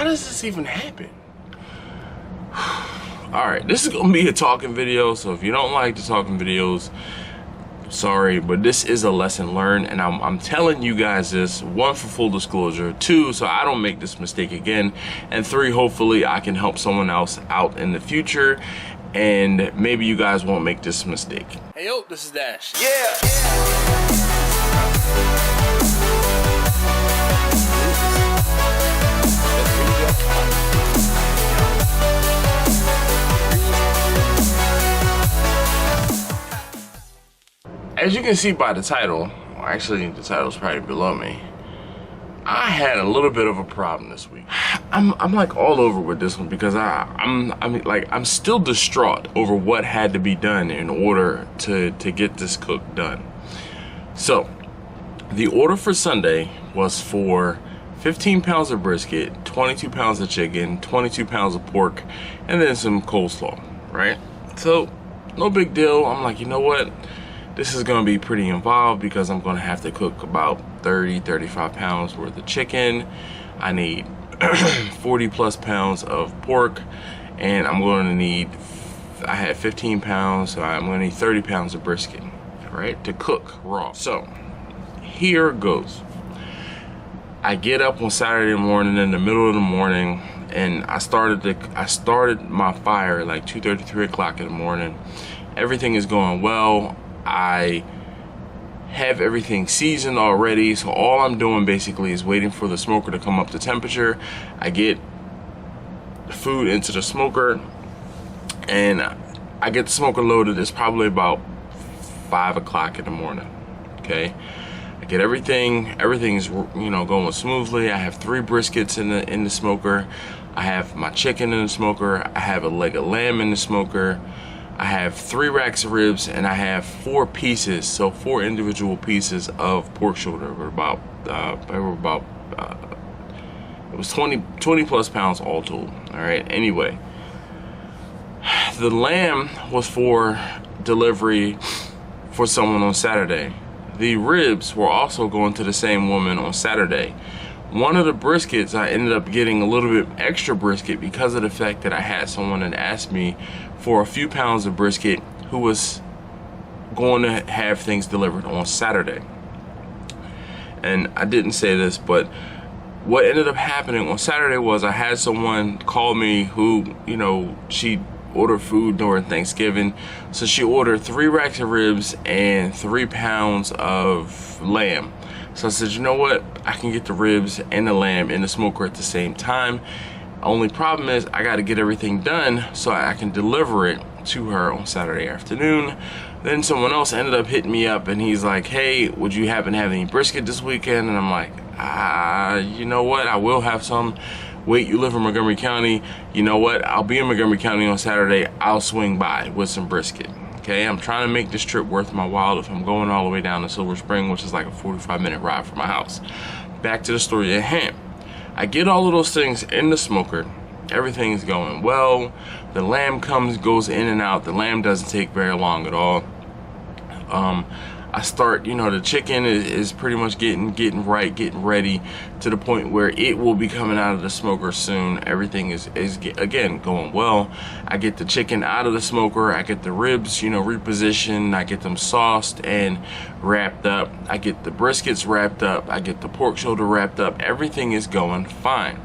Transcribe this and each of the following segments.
does this even happen? Alright, this is gonna be a talking video, so if you don't like the talking videos, sorry, but this is a lesson learned, and I'm telling you guys this, 1, for full disclosure, 2, so I don't make this mistake again, and 3, hopefully I can help someone else out in the future, and maybe you guys won't make this mistake. Hey yo, this is Dash. Yeah! As you can see by the title, well, actually the title's probably below me, I had a little bit of a problem this week. I'm like all over with this one because I'm still distraught over what had to be done in order to get this cook done. So the order for Sunday was for 15 pounds of brisket, 22 pounds of chicken, 22 pounds of pork, and then some coleslaw, right? So no big deal. I'm like, you know what? This is gonna be pretty involved because I'm gonna have to cook about 35 pounds worth of chicken. I need 40 plus pounds of pork, and I'm gonna need, I had 15 pounds, so I'm gonna need 30 pounds of brisket, right, to cook raw. So here goes. I get up on Saturday morning in the middle of the morning, and I started my fire at like 2:30, 3 o'clock in the morning. Everything is going well. I have everything seasoned already, so all I'm doing basically is waiting for the smoker to come up to temperature. I get the food into the smoker, and I get the smoker loaded. It's probably about 5 o'clock in the morning, okay? I get everything's, you know, going smoothly. I have 3 briskets in the smoker. I have my chicken in the smoker. I have a leg of lamb in the smoker. I have 3 racks of ribs, and I have 4 pieces, so 4 individual pieces of pork shoulder. It was 20 plus pounds all told. All right. Anyway, the lamb was for delivery for someone on Saturday. The ribs were also going to the same woman on Saturday. One of the briskets, I ended up getting a little bit extra brisket because of the fact that I had someone that asked me for a few pounds of brisket who was going to have things delivered on Saturday. And I didn't say this, but what ended up happening on Saturday was I had someone call me who, you know, she ordered food during Thanksgiving. So she ordered 3 racks of ribs and 3 pounds of lamb. So I said, you know what? I can get the ribs and the lamb in the smoker at the same time. Only problem is I got to get everything done so I can deliver it to her on Saturday afternoon. Then someone else ended up hitting me up, and he's like, hey, would you happen to have any brisket this weekend? And I'm like, you know what? I will have some. Wait, you live in Montgomery County. You know what? I'll be in Montgomery County on Saturday. I'll swing by with some brisket. Okay, I'm trying to make this trip worth my while if I'm going all the way down to Silver Spring, which is like a 45-minute ride from my house. Back to the story at hand. I get all of those things in the smoker. Everything's going well. The lamb goes in and out. The lamb doesn't take very long at all. I start, you know, the chicken is pretty much getting ready to the point where it will be coming out of the smoker soon. Everything is again going well. I get the chicken out of the smoker. I get the ribs, you know, repositioned. I get them sauced and wrapped up. I get the briskets wrapped up. I get the pork shoulder wrapped up. Everything is going fine.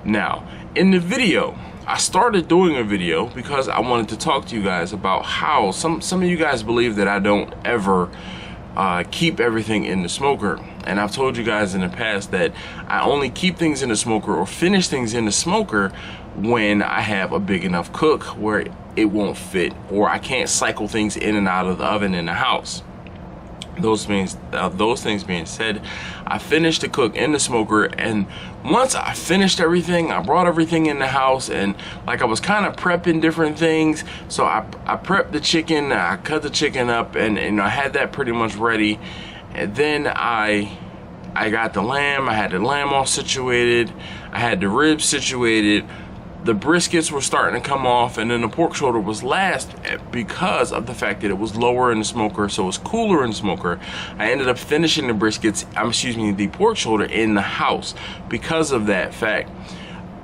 Now, in the video, I started doing a video because I wanted to talk to you guys about how some of you guys believe that I don't ever keep everything in the smoker. And I've told you guys in the past that I only keep things in the smoker or finish things in the smoker when I have a big enough cook where it won't fit, or I can't cycle things in and out of the oven in the house. Those things being said, I finished the cook in the smoker, and once I finished everything, I brought everything in the house, and like I was kind of prepping different things. So I prepped the chicken, I cut the chicken up, and I had that pretty much ready. And then I got the lamb. I had the lamb all situated. I had the ribs situated. The briskets were starting to come off, and then the pork shoulder was last because of the fact that it was lower in the smoker, so it was cooler in the smoker. I ended up finishing the the pork shoulder in the house because of that fact.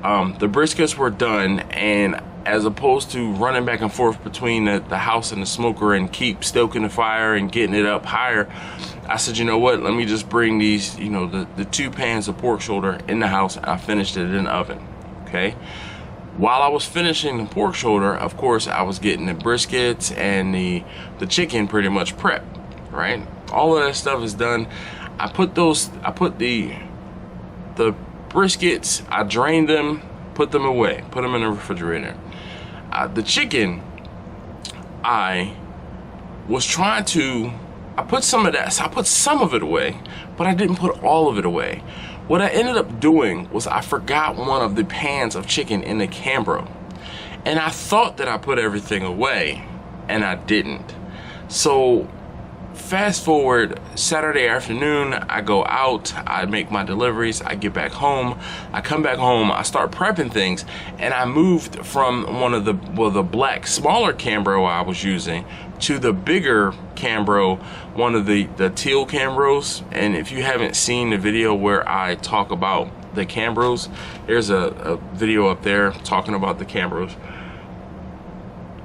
The briskets were done, and as opposed to running back and forth between the house and the smoker and keep stoking the fire and getting it up higher, I said, you know what, let me just bring these, you know, the 2 pans of pork shoulder in the house, and I finished it in the oven. Okay, while I was finishing the pork shoulder, of course I was getting the briskets and the chicken pretty much prepped, right? All of that stuff is done. I put the briskets, I drained them, put them away, put them in the refrigerator. The chicken, I was trying to, I put some of it away, but I didn't put all of it away. What I ended up doing was I forgot one of the pans of chicken in the Cambro, and I thought that I put everything away, and I didn't. So fast forward Saturday afternoon, I go out, I make my deliveries, I get back home, I come back home, I start prepping things, and I moved from one of the black smaller Cambro I was using to the bigger Cambro, one of the teal Cambros. And if you haven't seen the video where I talk about the Cambros, there's a video up there talking about the Cambros.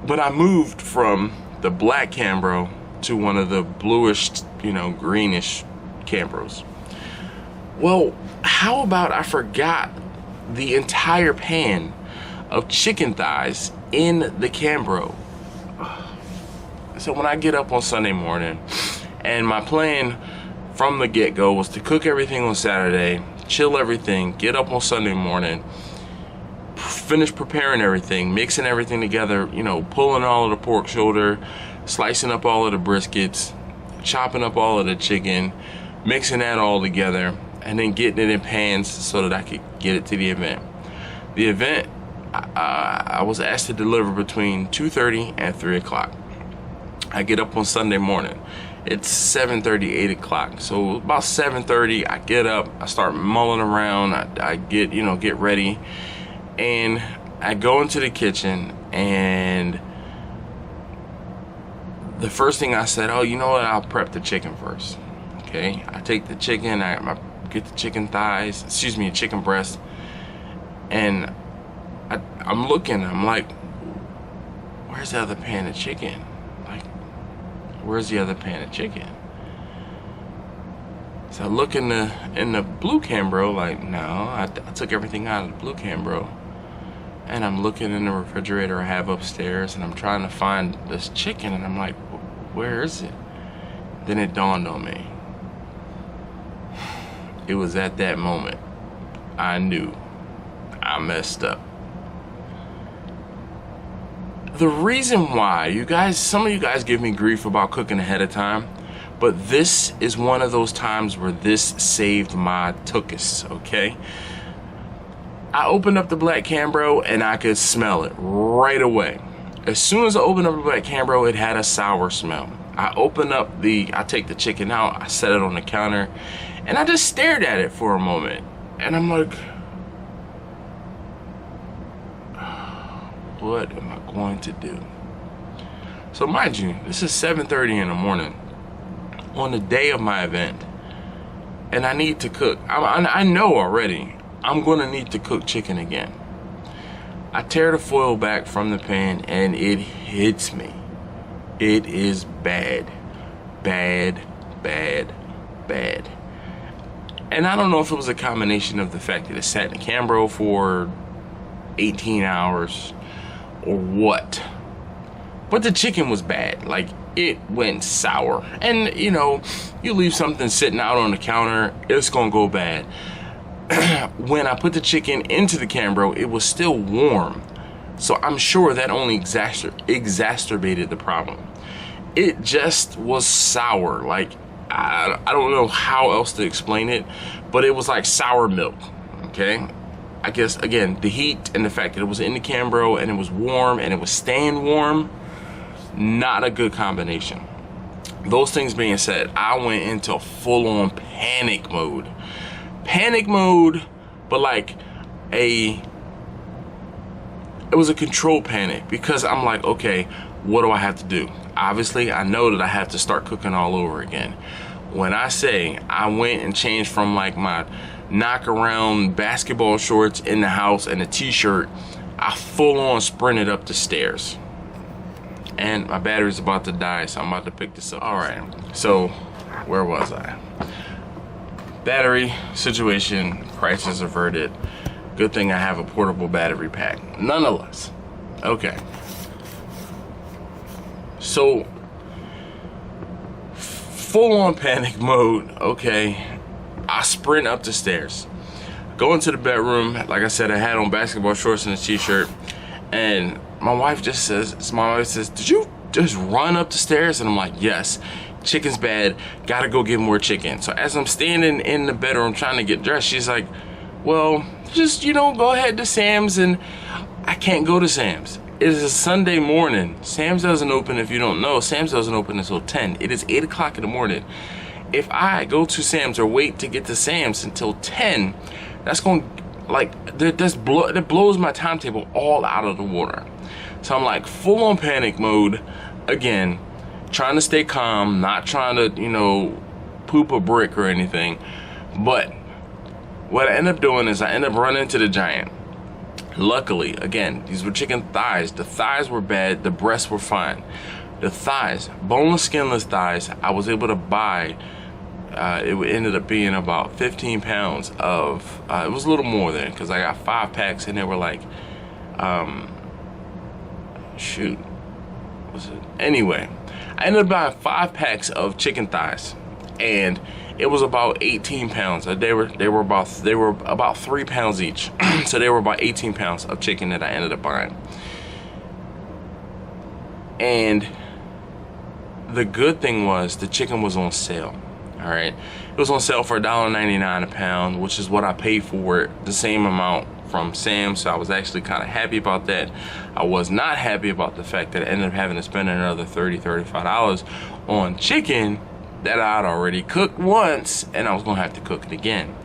But I moved from the black Cambro to one of the bluish, you know, greenish Cambros. Well, how about I forgot the entire pan of chicken thighs in the Cambro? So when I get up on Sunday morning, and my plan from the get-go was to cook everything on Saturday, chill everything, get up on Sunday morning, finish preparing everything, mixing everything together, you know, pulling all of the pork shoulder, slicing up all of the briskets, chopping up all of the chicken, mixing that all together, and then getting it in pans so that I could get it to the event. The event, I was asked to deliver between 2:30 and 3 o'clock. I get up on Sunday morning. It's 7:30, 8 o'clock. So about 7:30, I get up, I start mulling around, I get ready, and I go into the kitchen, and the first thing I said, oh, you know what, I'll prep the chicken first. Okay, I take the chicken, I get the chicken thighs, chicken breast, and I'm looking, I'm like, where's the other pan of chicken? Like, where's the other pan of chicken? So I look in the blue Cambro, like, no, I took everything out of the blue Cambro. And I'm looking in the refrigerator I have upstairs, and I'm trying to find this chicken, and I'm like, where is it? Then it dawned on me. It was at that moment I knew I messed up. The reason why, you guys, some of you guys give me grief about cooking ahead of time, but this is one of those times where this saved my tuchus, okay? I opened up the black Cambro and I could smell it right away. As soon as I opened up the black Cambro, it had a sour smell. I take the chicken out, I set it on the counter, and I just stared at it for a moment. And I'm like, what am I going to do? So mind you, this is 7:30 in the morning on the day of my event, and I need to cook. I know already I'm gonna need to cook chicken again. I tear the foil back from the pan and it hits me. It is bad, bad, bad, bad. And I don't know if it was a combination of the fact that it sat in the Cambro for 18 hours or what, but the chicken was bad. Like, it went sour. And you know, you leave something sitting out on the counter, it's gonna go bad. When I put the chicken into the Cambro, it was still warm, so I'm sure that only exacerbated the problem. It just was sour. Like, I don't know how else to explain it, but it was like sour milk. Okay, I guess again, the heat and the fact that it was in the Cambro and it was warm and it was staying warm, not a good combination. Those things being said, I went into full-on panic mode. But like it was a controlled panic, because I'm like, okay, what do I have to do? Obviously, I know that I have to start cooking all over again. When I say I went and changed from like my knock around basketball shorts in the house and a t-shirt, I full on sprinted up the stairs. And my battery's about to die, so I'm about to pick this up. All right, so where was I? Battery situation, crisis averted. Good thing I have a portable battery pack. Nonetheless, okay. So, full on panic mode, okay. I sprint up the stairs. Go into the bedroom, like I said, I had on basketball shorts and a t-shirt, and my wife says, did you just run up the stairs? And I'm like, yes, chicken's bad, gotta go get more chicken. So as I'm standing in the bedroom trying to get dressed, she's like, well, just, you know, go ahead to Sam's. And I can't go to Sam's. It is a Sunday morning. Sam's doesn't open, if you don't know, Sam's doesn't open until 10. It is 8 o'clock in the morning. If I go to Sam's or wait to get to Sam's until 10, that's going to, like, that blows my timetable all out of the water. So I'm like full on panic mode again, trying to stay calm, not trying to, you know, poop a brick or anything. But what I end up doing is I end up running to the Giant. Luckily, again, these were chicken thighs. The thighs were bad, the breasts were fine. The thighs, boneless, skinless thighs, I was able to buy. It ended up being about 15 pounds of, it was a little more than, because I got 5 packs and they were like, anyway, I ended up buying 5 packs of chicken thighs, and it was about 18 pounds. They were about 3 pounds each. So they were about 18 pounds of chicken that I ended up buying. And the good thing was the chicken was on sale. All right, it was on sale for $1.99 a pound, which is what I paid for it, the same amount from Sam's. So I was actually kind of happy about that. I was not happy about the fact that I ended up having to spend another $35 on chicken that I'd already cooked once, and I was gonna have to cook it again.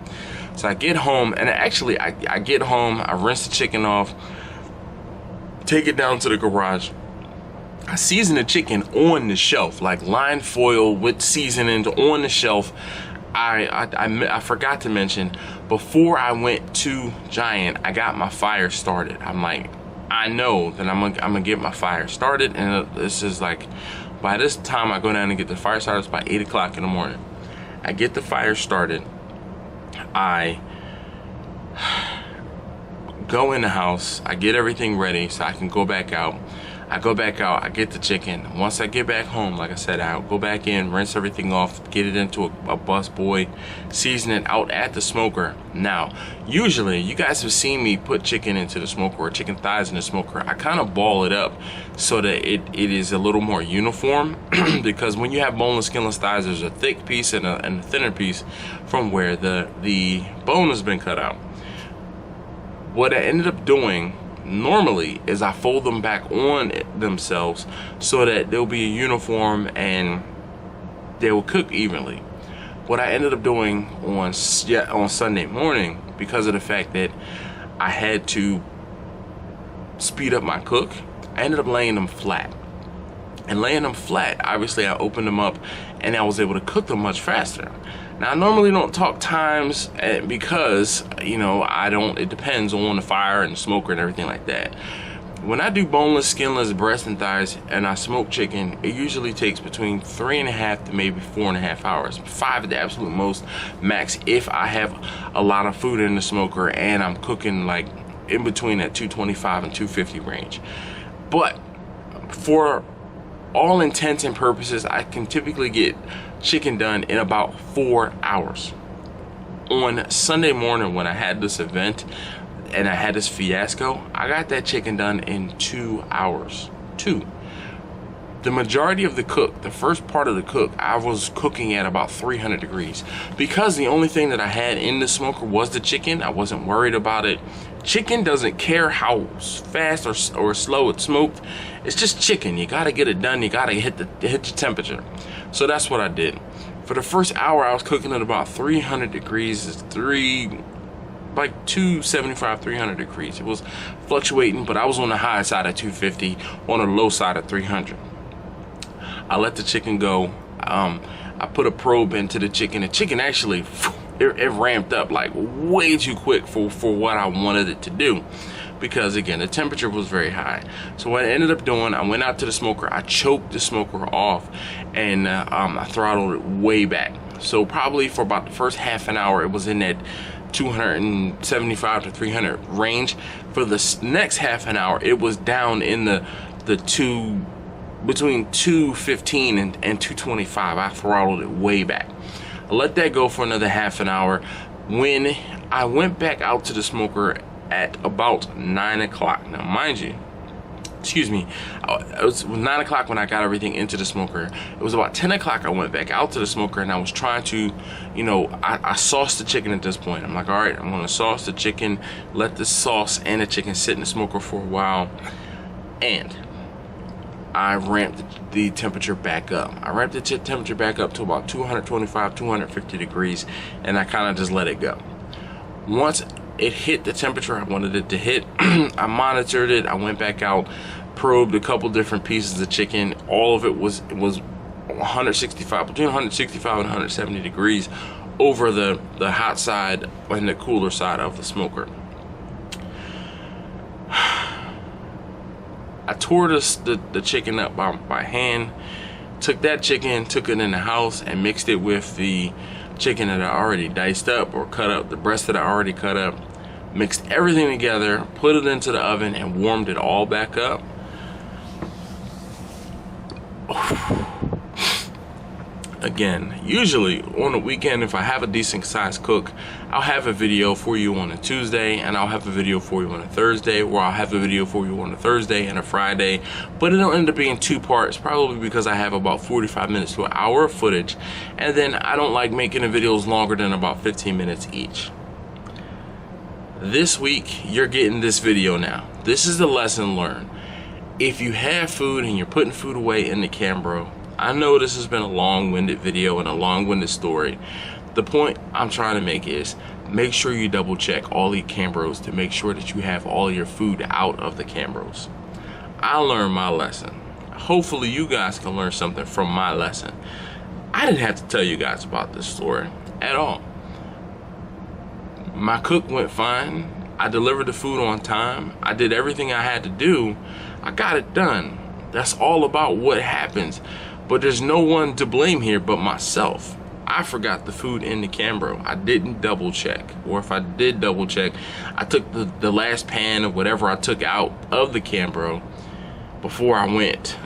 So I get home, and actually I get home, I rinse the chicken off, take it down to the garage. I season the chicken on the shelf, like lined foil with seasoning on the shelf. I forgot to mention, before I went to Giant, I got my fire started. I'm like, I know that I'm gonna get my fire started, and this is like, by this time I go down and get the fire started, it's by 8 o'clock in the morning. I get the fire started. I go in the house, I get everything ready so I can go back out. I go back out, I get the chicken. Once I get back home, like I said, I'll go back in, rinse everything off, get it into a bus boy, season it out at the smoker. Now, usually, you guys have seen me put chicken into the smoker or chicken thighs in the smoker. I kind of ball it up so that it is a little more uniform because when you have boneless, skinless thighs, there's a thick piece and a thinner piece from where the bone has been cut out. What I ended up doing normally is I fold them back on themselves so that they'll be uniform and they will cook evenly. What I ended up doing on Sunday morning, because of the fact that I had to speed up my cook, I ended up laying them flat. And laying them flat, obviously I opened them up and I was able to cook them much faster. Now, I normally don't talk times because, you know, it depends on the fire and the smoker and everything like that. When I do boneless, skinless, breast and thighs, and I smoke chicken, it usually takes between 3.5 to maybe 4.5 hours. 5 at the absolute most, max, if I have a lot of food in the smoker and I'm cooking like in between that 225 and 250 range. But for all intents and purposes, I can typically get chicken done in about 4 hours. On Sunday morning when I had this event and I had this fiasco, I got that chicken done in 2 hours. The majority of the cook, the first part of the cook, I was cooking at about 300 degrees. Because the only thing that I had in the smoker was the chicken, I wasn't worried about it. Chicken doesn't care how fast or slow it's smoked. It's just chicken. You gotta get it done. You gotta hit the temperature. So that's what I did. For the first hour, I was cooking at about 300 degrees. It's 275, 300 degrees. It was fluctuating, but I was on the high side at 250, on the low side at 300. I let the chicken go. I put a probe into the chicken. The chicken actually, it ramped up like way too quick for what I wanted it to do, because again, the temperature was very high. So what I ended up doing, I went out to the smoker, I choked the smoker off, and I throttled it way back. So probably for about the first half an hour, it was in that 275 to 300 range. For the next half an hour, it was down in the between 215 and 225. I throttled it way back. I let that go for another half an hour. When I went back out to the smoker at about 9 o'clock, now mind you, excuse me, it was 9 o'clock when I got everything into the smoker. It was about 10 o'clock I went back out to the smoker, and I was trying to, you know, I sauced the chicken at this point. I'm like, all right, I'm gonna sauce the chicken, let the sauce and the chicken sit in the smoker for a while, and I ramped the temperature back up. I ramped the temperature back up to about 225, 250 degrees, and I kind of just let it go. Once it hit the temperature I wanted it to hit, I monitored it, I went back out, probed a couple different pieces of chicken. All of it was 165, between 165 and 170 degrees over the hot side and the cooler side of the smoker. I tore the chicken up by hand, took that chicken, took it in the house, and mixed it with the chicken that I already diced up or cut up, the breast that I already cut up, mixed everything together, put it into the oven, and warmed it all back up. Again, usually on the weekend, if I have a decent sized cook, I'll have a video for you on a Tuesday, and I'll have a video for you on a Thursday, or I'll have a video for you on a Thursday and a Friday, but it'll end up being 2 parts, probably because I have about 45 minutes to an hour of footage, and then I don't like making the videos longer than about 15 minutes each. This week, you're getting this video now. This is the lesson learned. If you have food and you're putting food away in the Cambro, I know this has been a long-winded video and a long-winded story. The point I'm trying to make is make sure you double check all the Cambros to make sure that you have all your food out of the Cambros. I learned my lesson. Hopefully you guys can learn something from my lesson. I didn't have to tell you guys about this story at all. My cook went fine. I delivered the food on time. I did everything I had to do. I got it done. That's all about what happens. But there's no one to blame here but myself. I forgot the food in the Cambro. I didn't double check. Or if I did double check, I took the last pan of whatever I took out of the Cambro before I went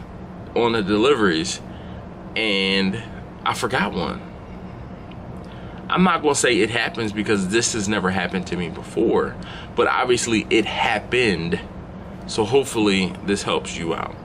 on the deliveries, and I forgot one. I'm not gonna say it happens because this has never happened to me before, but obviously it happened. So hopefully this helps you out.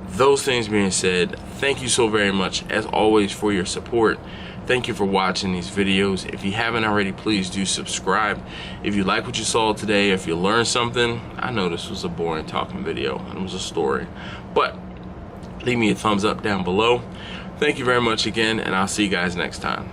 Those things being said, thank you so very much as always for your support. Thank you for watching these videos. If you haven't already, please do subscribe. If you like what you saw today, if you learned something, I know this was a boring talking video and it was a story, but leave me a thumbs up down below. Thank you very much again, and I'll see you guys next time.